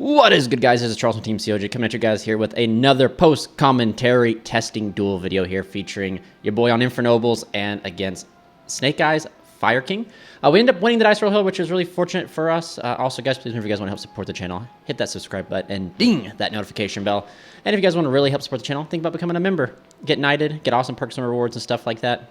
What is good, guys? This is Charles from Team COG coming at you guys here with another post-commentary testing duel video here featuring your boy on Infernobles and against Snake Eyes Fire King. We end up winning the dice roll hill, which is really fortunate for us. Also, guys, please, if you guys want to help support the channel, hit that subscribe button and ding that notification bell. And if you guys want to really help support the channel, think about becoming a member. Get knighted, get awesome perks and rewards and stuff like that.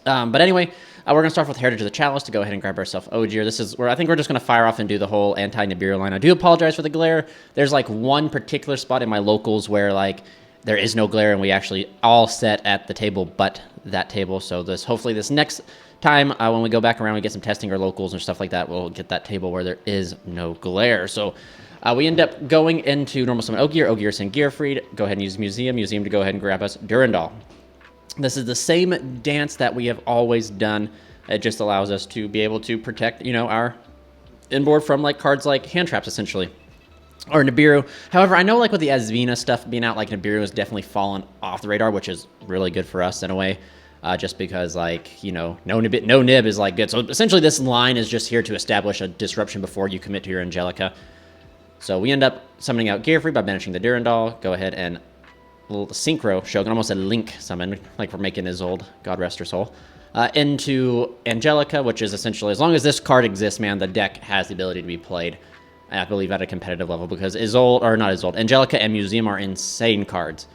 But anyway, we're going to start with Heritage of the Chalice to go ahead and grab ourselves Ogier. This is where I think we're just going to fire off and do the whole anti-Nibiru line. I do apologize for the glare. There's like one particular spot in my locals where like there is no glare and we actually all set at the table but that table. So hopefully this next time when we go back around, we get some testing or locals and stuff like that, we'll get that table where there is no glare. So we end up going into normal summon Ogier, Ogier send Gearfried, go ahead and use Museum to go ahead and grab us Durandal. This is the same dance that we have always done. It just allows us to be able to protect, you know, our inboard from like cards like hand traps essentially, or Nibiru. However, I know like with the Azvina stuff being out, like Nibiru has definitely fallen off the radar, which is really good for us in a way, just because like, you know, no nib is like good. So essentially this line is just here to establish a disruption before you commit to your Angelica. So we end up summoning out Gearfree by banishing the Durandal. Go ahead and little synchro Shogun, almost a link summon, like we're making his old, God rest her soul, into Angelica, which is essentially, as long as this card exists, man, the deck has the ability to be played, I believe, at a competitive level, because Angelica and Museum are insane cards.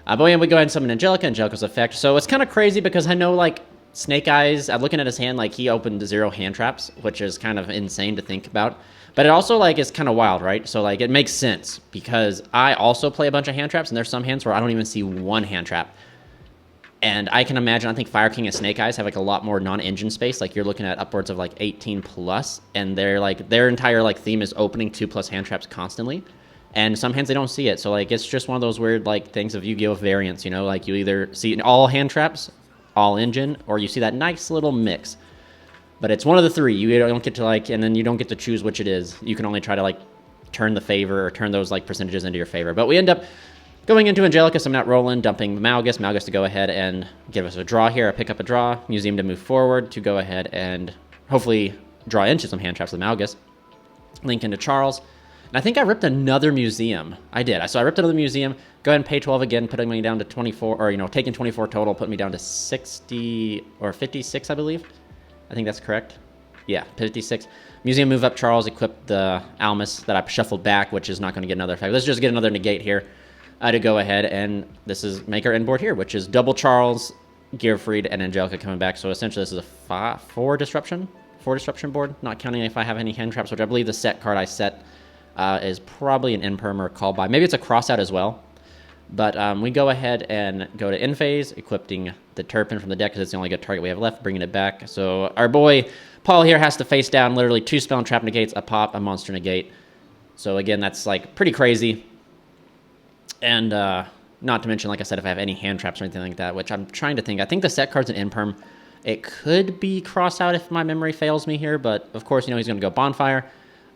But yeah, we go ahead and summon Angelica's effect. So it's kind of crazy because I know, like, Snake Eyes, I'm looking at his hand, like, he opened 0 hand traps, which is kind of insane to think about. But it also, like, is kind of wild, right? So, like, it makes sense because I also play a bunch of hand traps, and there's some hands where I don't even see one hand trap. And I can imagine, I think Fire King and Snake Eyes have, like, a lot more non-engine space. Like, you're looking at upwards of, like, 18 plus, and they're, like, their entire, like, theme is opening 2+ hand traps constantly. And some hands, they don't see it. So, like, it's just one of those weird, like, things of YuGiOh variants, you know? Like, you either see all hand traps, all engine, or you see that nice little mix. But it's one of the three. You don't get to, like, and then you don't get to choose which it is. You can only try to, like, turn the favor or turn those, like, percentages into your favor. But we end up going into Angelica, so I'm not rolling, dumping Malgus to go ahead and give us a draw here. I pick up a draw, Museum to move forward to go ahead and hopefully draw into some hand traps with Malgus. Link into Charles. And I think I ripped another Museum. I did. So I ripped another Museum. Go ahead and pay 12 again, putting me down to 24, or, you know, taking 24 total, putting me down to 60 or 56, I believe. I think that's correct. Yeah, 56. Museum move up Charles, equip the Almus that I shuffled back, which is not going to get another effect. Let's just get another negate here to go ahead, and this is make our inboard here, which is double Charles, Gearfried, and Angelica coming back. So essentially this is a 4 disruption board, not counting if I have any hand traps, which I believe the set card I set is probably an Imperm or a call by. Maybe it's a crossout as well. But we go ahead and go to in phase, equipping the Turpin from the deck because it's the only good target we have left, bringing it back. So our boy Paul here has to face down literally 2 spell and trap negates, a pop, a monster negate. So again, that's like pretty crazy. And not to mention, like I said, if I have any hand traps or anything like that, which I'm trying to think. I think the set card's an Imperm. It could be crossout if my memory fails me here, but of course, you know, he's going to go Bonfire.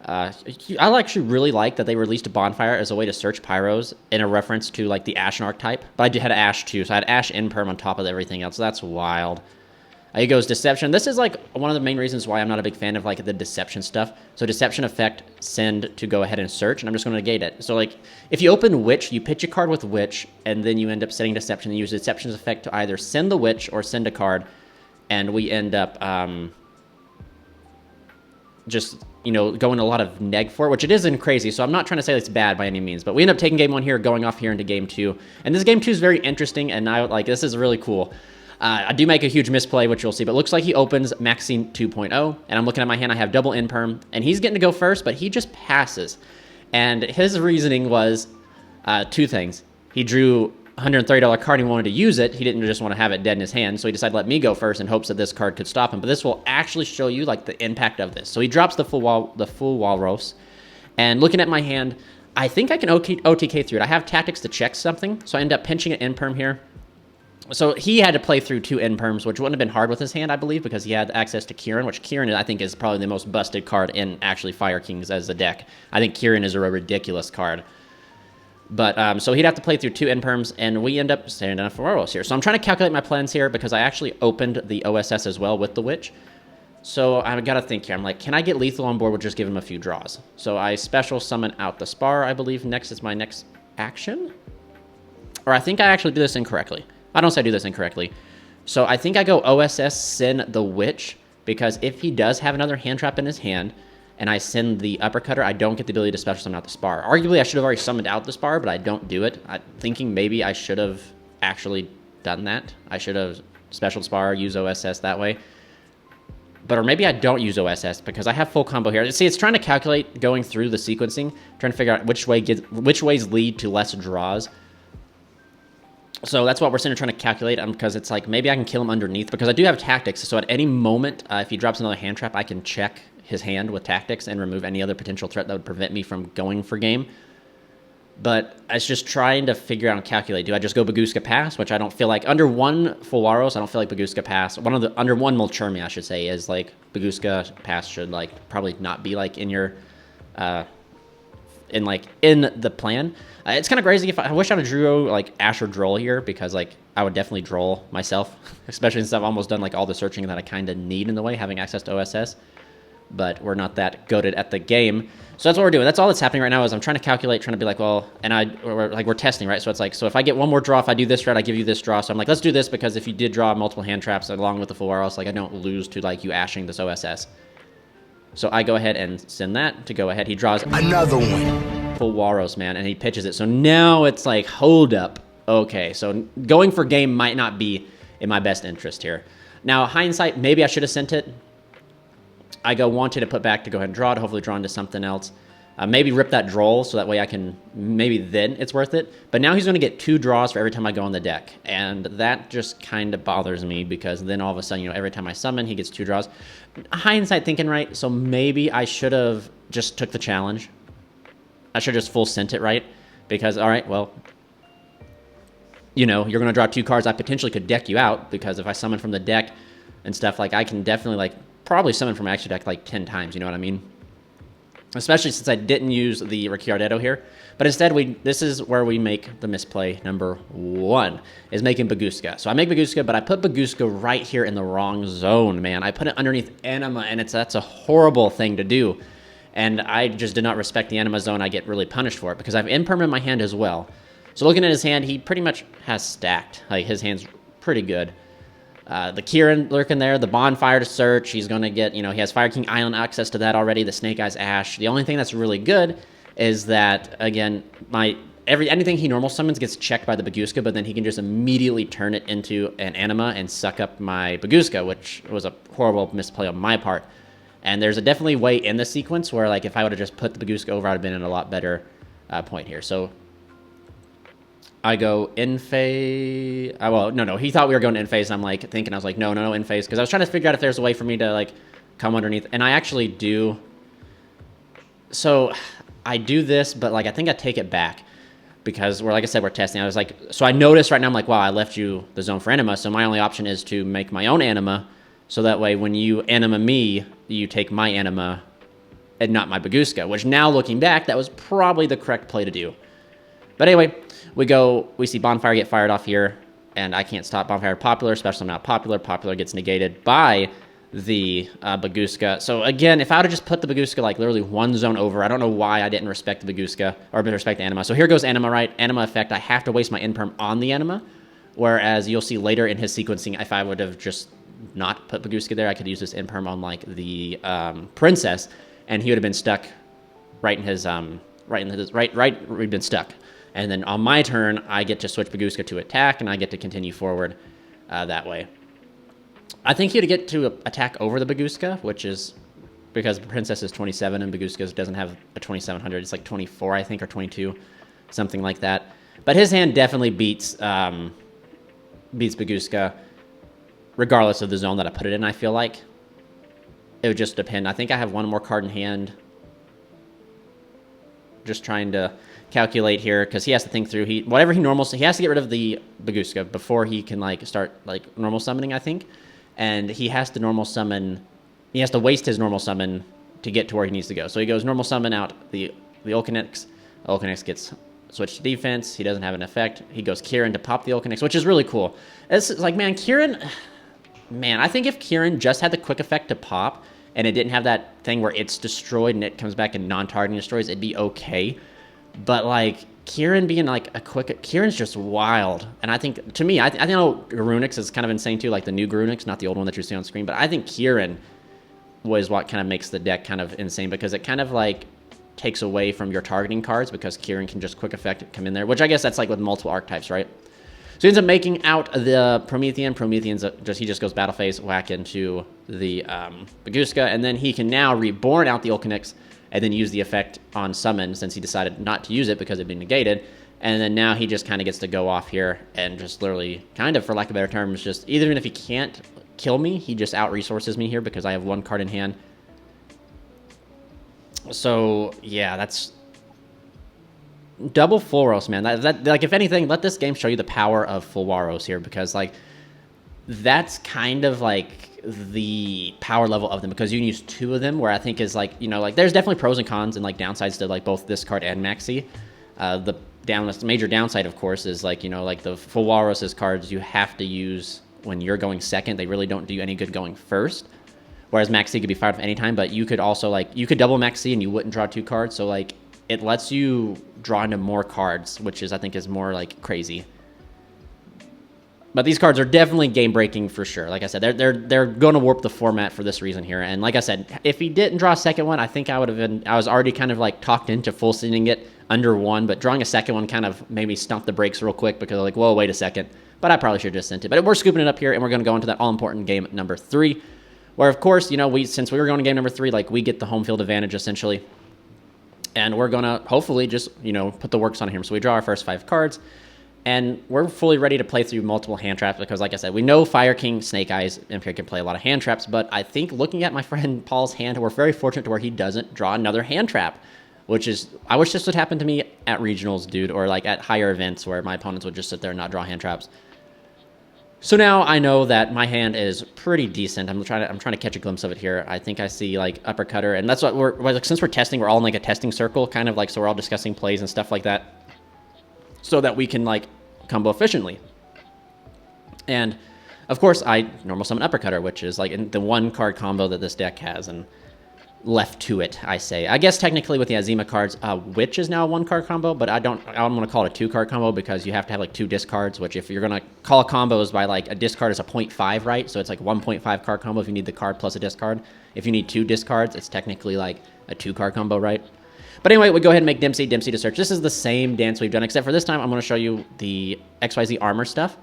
I actually really like that they released a Bonfire as a way to search Pyros in a reference to like the Ashen archetype. But I had Ash too, so I had Ash Imperm on top of everything else. So that's wild. Here goes Deception. This is like one of the main reasons why I'm not a big fan of like the Deception stuff. So Deception effect, send to go ahead and search, and I'm just going to negate it. So like if you open Witch, you pitch a card with Witch, and then you end up setting Deception and use Deception's effect to either send the Witch or send a card, and we end up just, you know, going a lot of neg for it, which it isn't crazy, so I'm not trying to say it's bad by any means, but we end up taking game 1 here, going off here into game 2, and this game 2 is very interesting, and this is really cool. I do make a huge misplay, which you'll see, but it looks like he opens Maxine 2.0, and I'm looking at my hand, I have double Imperm, and he's getting to go first, but he just passes, and his reasoning was 2 things. He drew $130 card, he wanted to use it. He didn't just want to have it dead in his hand, so he decided to let me go first in hopes that this card could stop him. But this will actually show you like the impact of this. So he drops the full Walrus, and looking at my hand, I think I can OTK through it. I have tactics to check something, so I end up pinching an Imperm here. So he had to play through 2 Imperms, which wouldn't have been hard with his hand, I believe, because he had access to Kieran, which Kieran, I think, is probably the most busted card in actually Fire Kings as a deck. I think Kieran is a ridiculous card. But, so he'd have to play through 2 Imperms, and we end up standing down for Warros here. So I'm trying to calculate my plans here, because I actually opened the OSS as well with the Witch. So I've got to think here. I'm like, can I get lethal on board with just give him a few draws? So I special summon out the Spar, I believe. Next is my next action. Or I think I actually do this incorrectly. I don't say I do this incorrectly. So I think I go OSS, send the Witch, because if he does have another hand trap in his hand, and I send the Uppercutter, I don't get the ability to special summon out the Spar. Arguably, I should have already summoned out the Spar, but I don't do it. I'm thinking maybe I should have actually done that. I should have special Spar, use OSS that way. But or maybe I don't use OSS because I have full combo here. See, it's trying to calculate going through the sequencing, trying to figure out which ways lead to less draws. So that's what we're sitting trying to calculate, because it's like maybe I can kill him underneath, because I do have tactics. So at any moment, if he drops another hand trap, I can check his hand with tactics and remove any other potential threat that would prevent me from going for game. But it's just trying to figure out and calculate. Do I just go Bagooska Pass, which I don't feel like under one Fulwaros, I don't feel like Bagooska Pass. Under one Mulchermi, I should say, is like Bagooska Pass should like probably not be like in your in the plan. It's kind of crazy. If I wish I would drew like Asher Droll here, because like I would definitely Droll myself, especially since I've almost done like all the searching that I kind of need in the way, having access to OSS. But we're not that goated at the game. So that's what we're doing. That's all that's happening right now is I'm trying to calculate, trying to be like, well, and we're testing, right? So it's like, so if I get one more draw, if I do this route, I give you this draw. So I'm like, let's do this, because if you did draw multiple hand traps along with the full RLs, like I don't lose to like you ashing this OSS. So I go ahead and send that to go ahead. He draws another one. Full Waros, man, and he pitches it. So now it's like, hold up. Okay, so going for game might not be in my best interest here. Now, hindsight, maybe I should have sent it. I wanted to put back to go ahead and draw it, hopefully draw into something else. Maybe rip that Droll, so that way I can, maybe then it's worth it. But now he's going to get 2 draws for every time I go on the deck. And that just kind of bothers me, because then all of a sudden, you know, every time I summon, he gets 2 draws. Hindsight thinking right, so maybe I should have just took the challenge. I should have just full sent it, right? Because, all right, well, you know, you're going to draw 2 cards. I potentially could deck you out, because if I summon from the deck and stuff, like I can definitely like probably summon from extra deck like 10 times, you know what I mean? Especially since I didn't use the Ricciardetto here. But instead, this is where we make the misplay number 1, is making Bagooska. So I make Bagooska, but I put Bagooska right here in the wrong zone, man. I put it underneath Anima, and that's a horrible thing to do. And I just did not respect the Anima zone. I get really punished for it, because I have Impermanent in my hand as well. So looking at his hand, he pretty much has stacked. Like, his hand's pretty good. The Kieran lurking there, the Bonfire to search. He's going to get, you know, he has Fire King Island access to that already, the Snake Eyes Ash. The only thing that's really good is that, again, anything he normal summons gets checked by the Bagooska, but then he can just immediately turn it into an Anima and suck up my Bagooska, which was a horrible misplay on my part. And there's a definitely way in the sequence where, like, if I would have just put the Bagooska over, I'd have been in a lot better point here. So I go in phase. Well, no. He thought we were going in phase, and I'm like thinking, I was like, no, in phase, because I was trying to figure out if there's a way for me to like come underneath, and I actually do. So I do this, but like I think I take it back, because like I said, we're testing. I was like, so I noticed right now, I'm like, wow, I left you the zone for Anima, so my only option is to make my own Anima, so that way when you Anima me, you take my Anima and not my Bagooska, which now looking back, that was probably the correct play to do. But anyway, we see Bonfire get fired off here, and I can't stop Bonfire Popular, especially not Popular. Popular gets negated by the Bagooska. So again, if I would have just put the Bagooska like literally one zone over, I don't know why I didn't respect the Bagooska, or respect the Anima. So here goes Anima, right? Anima effect, I have to waste my Imperm on the Anima, whereas you'll see later in his sequencing, if I would have just not put Bagooska there, I could use this Imperm on like the Princess, and he would have been stuck right in his, we'd been stuck. And then on my turn, I get to switch Bagooska to attack, and I get to continue forward that way. I think he would get to attack over the Bagooska, which is because Princess is 27 and Bagooska doesn't have a 2700. It's like 24, I think, or 22, something like that. But his hand definitely beats Bagooska, regardless of the zone that I put it in, I feel like. It would just depend. I think I have one more card in hand. Just trying to calculate here, because he has to think through. He has to get rid of the Bagooska before he can like start like normal summoning, I think. And he has to normal summon. He has to waste his normal summon to get to where he needs to go. So he goes normal summon out the Ulcanix. Ulcanix gets switched to defense. He doesn't have an effect. He goes Kieran to pop the Ulcanix, which is really cool. It's like, man, Kieran. man, I think if Kieran just had the quick effect to pop and it didn't have that thing where it's destroyed and it comes back and non-targeting destroys, it'd be okay. But like Kieran being like a quick, Kieran's just wild. And I think, to me, I know Garunix is kind of insane too, like the new Garunix, not the old one that you see on screen. But I think Kieran was what kind of makes the deck kind of insane, because it kind of like takes away from your targeting cards, because Kieran can just quick effect come in there, which I guess that's like with multiple archetypes, right? So he ends up making out the Promethean. Promethean's he just goes battle phase, whack into the Baguska, and then he can now reborn out the Ulcanix and then use the effect on summon, since he decided not to use it because it'd been negated. And then now he just kind of gets to go off here and just literally, kind of, for lack of better terms, just even if he can't kill me, he just out-resources me here because I have one card in hand. So, yeah, that's double Fulwaros, man. That like, if anything, let this game show you the power of Fulwaros here, because like that's kind of like the power level of them, because you can use two of them, where I think is like, you know, like there's definitely pros and cons and like downsides to like both this card and Maxi. The major downside, of course, is like, you know, like the Fulwaros' cards you have to use when you're going second. They really don't do you any good going first. Whereas Maxi could be fired off anytime, but you could also like, you could double Maxi and you wouldn't draw two cards. So like it lets you draw into more cards, which is, I think, is more like crazy. But these cards are definitely game breaking for sure. Like I said, they're going to warp the format for this reason here. And like I said, if he didn't draw a second one, I think I would have been, I was already kind of like talked into full sending it under one, but drawing a second one kind of made me stump the brakes real quick, because like, whoa, wait a second. But I probably should have just sent it. But we're scooping it up here, and we're going to go into that all important game number 3, where of course, you know, since we were going to game number 3, like we get the home field advantage essentially. And we're going to hopefully just, you know, put the works on him. So we draw our first 5 cards, and we're fully ready to play through multiple hand traps, because like I said, we know Fire King, Snake Eyes, Imperial can play a lot of hand traps, but I think looking at my friend Paul's hand, we're very fortunate to where he doesn't draw another hand trap, which is, I wish this would happen to me at regionals, dude, or like at higher events where my opponents would just sit there and not draw hand traps. So now I know that my hand is pretty decent. I'm trying to catch a glimpse of it here. I think I see like uppercutter, and that's what we're like, since we're testing, we're all in like a testing circle, kind of like, so we're all discussing plays and stuff like that, so that we can like combo efficiently. And of course, I normal summon uppercutter, which is like the 1 card combo that this deck has, and left to it, I say. I guess technically with the Azima cards, Witch is now a 1 card combo, but I don't want to call it a 2 card combo, because you have to have like 2 discards, which if you're going to call combos by like a discard is a 0.5, right? So it's like 1.5 card combo if you need the card plus a discard. If you need 2 discards, it's technically like a 2 card combo, right? But anyway, we go ahead and make Dempsey to search. This is the same dance we've done, except for this time I'm going to show you the XYZ armor stuff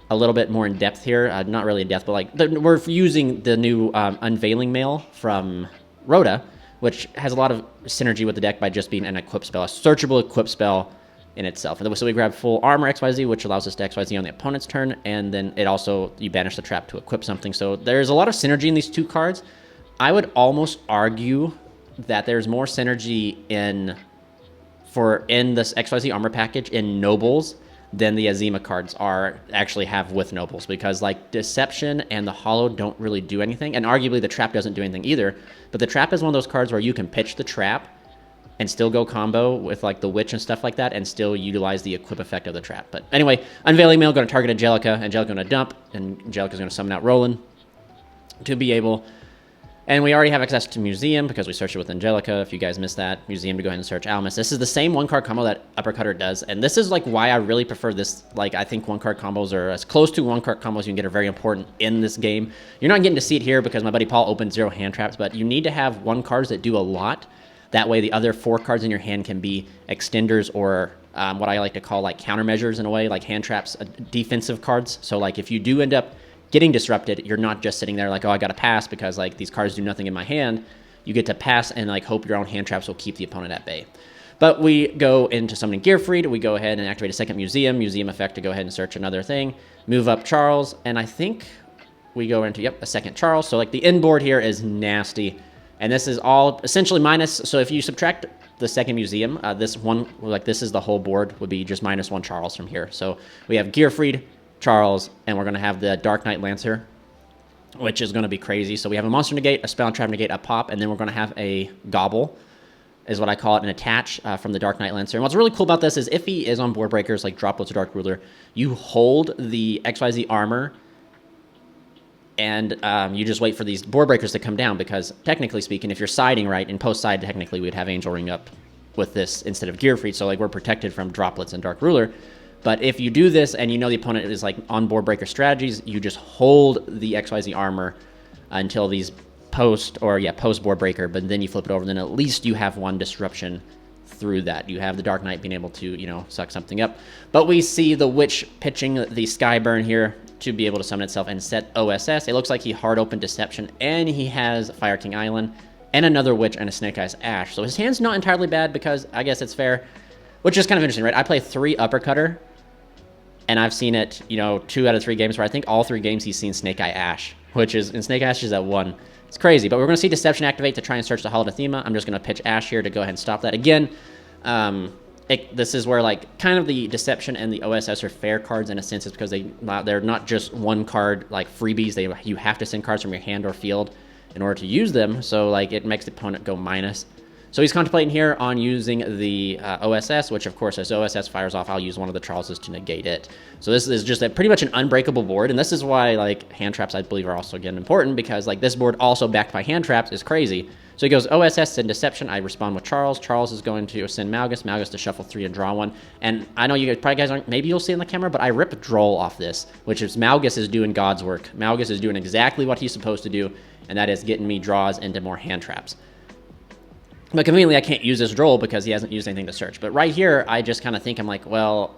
a little bit more in depth here. Not really in depth, but like we're using the new Unveiling Mail from ROTA, which has a lot of synergy with the deck by just being an equip spell, a searchable equip spell in itself. And so we grab full armor XYZ, which allows us to XYZ on the opponent's turn, and then it also, you banish the trap to equip something. So there's a lot of synergy in these 2 cards. I would almost argue that there's more synergy in this XYZ armor package in Nobles than the Azima cards actually have with Nobles, because like Deception and the Hollow don't really do anything, and arguably the trap doesn't do anything either. But the trap is one of those cards where you can pitch the trap and still go combo with like the Witch and stuff like that, and still utilize the equip effect of the trap. But anyway, Unveiling Mail, going to target Angelica. Angelica going to dump, and Angelica's going to summon out Roland to be able. And we already have access to Museum because we searched it with Angelica. If you guys missed that, Museum to go ahead and search Almas. This is the same 1 card combo that Uppercutter does. And this is like why I really prefer this. Like, I think 1 card combos are as close to 1 card combos you can get, are very important in this game. You're not getting to see it here because my buddy Paul opened 0 hand traps, but you need to have 1 cards that do a lot. That way the other 4 cards in your hand can be extenders, or what I like to call like countermeasures in a way, like hand traps, defensive cards. So like if you do end up getting disrupted, you're not just sitting there like, oh, I got to pass because like these cards do nothing in my hand. You get to pass and like hope your own hand traps will keep the opponent at bay. But we go into summoning Gearfried. We go ahead and activate a second Museum effect to go ahead and search another thing. Move up Charles, and I think we go into, a second Charles. So like the end board here is nasty. And this is all essentially minus, so if you subtract the second Museum, this is the whole board, would be just -1 Charles from here. So we have Gearfried, Charles, and we're going to have the Dark Knight Lancer, which is going to be crazy. So we have a Monster Negate, a Spell and Trap Negate, a Pop, and then we're going to have a Gobble, is what I call it, an attach from the Dark Knight Lancer. And what's really cool about this is if he is on board breakers like Droplets or Dark Ruler, you hold the XYZ armor and you just wait for these board breakers to come down, because technically speaking, if you're siding right, in post side, technically we'd have Angel Ring up with this instead of Gear Freed, so like we're protected from droplets and Dark Ruler. But if you do this and you know the opponent is like on board breaker strategies, you just hold the XYZ armor until these post board breaker, but then you flip it over, then at least you have one disruption through that. You have the Dark Knight being able to, you know, suck something up. But we see the Witch pitching the Skyburn here to be able to summon itself and set OSS. It looks like he hard opened Deception, and he has Fire King Island, and another Witch, and a Snake Eyes Ash. So his hand's not entirely bad, because I guess it's fair, which is kind of interesting, right? I play 3 Uppercutter, and I've seen it, you know, 2 out of 3 games, where I think all 3 games he's seen Snake Eye Ash, which is, and Snake Eye Ash is at 1. It's crazy, but we're going to see Deception activate to try and search the Hall of Thema. I'm just going to pitch Ash here to go ahead and stop that. Again, this is where, like, kind of the Deception and the OSS are fair cards in a sense. It's because they're not just one card, like, freebies. You have to send cards from your hand or field in order to use them, so, like, it makes the opponent go minus. So he's contemplating here on using the OSS, which, of course, as OSS fires off, I'll use one of the Charleses to negate it. So this is just pretty much an unbreakable board, and this is why, like, hand traps, I believe, are also, again, important, because, like, this board also backed by hand traps is crazy. So he goes OSS and Deception. I respond with Charles. Charles is going to send Malgus. Malgus to shuffle 3 and draw 1. And I know you guys aren't, maybe you'll see in the camera, but I rip Droll off this, which is Malgus is doing God's work. Malgus is doing exactly what he's supposed to do, and that is getting me draws into more hand traps. But conveniently, I can't use this Droll because he hasn't used anything to search. But right here, I just kind of think, I'm like, well,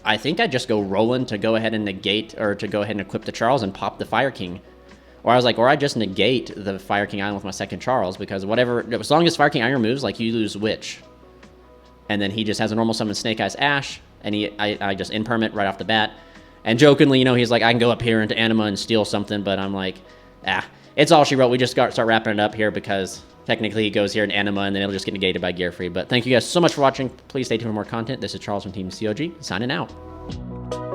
I think I just go Roland to go ahead and negate, or to go ahead and equip the Charles and pop the Fire King. Or I was like, or I just negate the Fire King Island with my second Charles, because whatever, as long as Fire King Iron moves, like, you lose Witch. And then he just has a normal summon Snake Eyes Ash, and I just impermit right off the bat. And jokingly, you know, he's like, I can go up here into Anima and steal something, but I'm like, it's all she wrote. We just start wrapping it up here, because technically he goes here in Anima, and then it'll just get negated by Gear Free. But thank you guys so much for watching. Please stay tuned for more content. This is Charles from Team COG, signing out.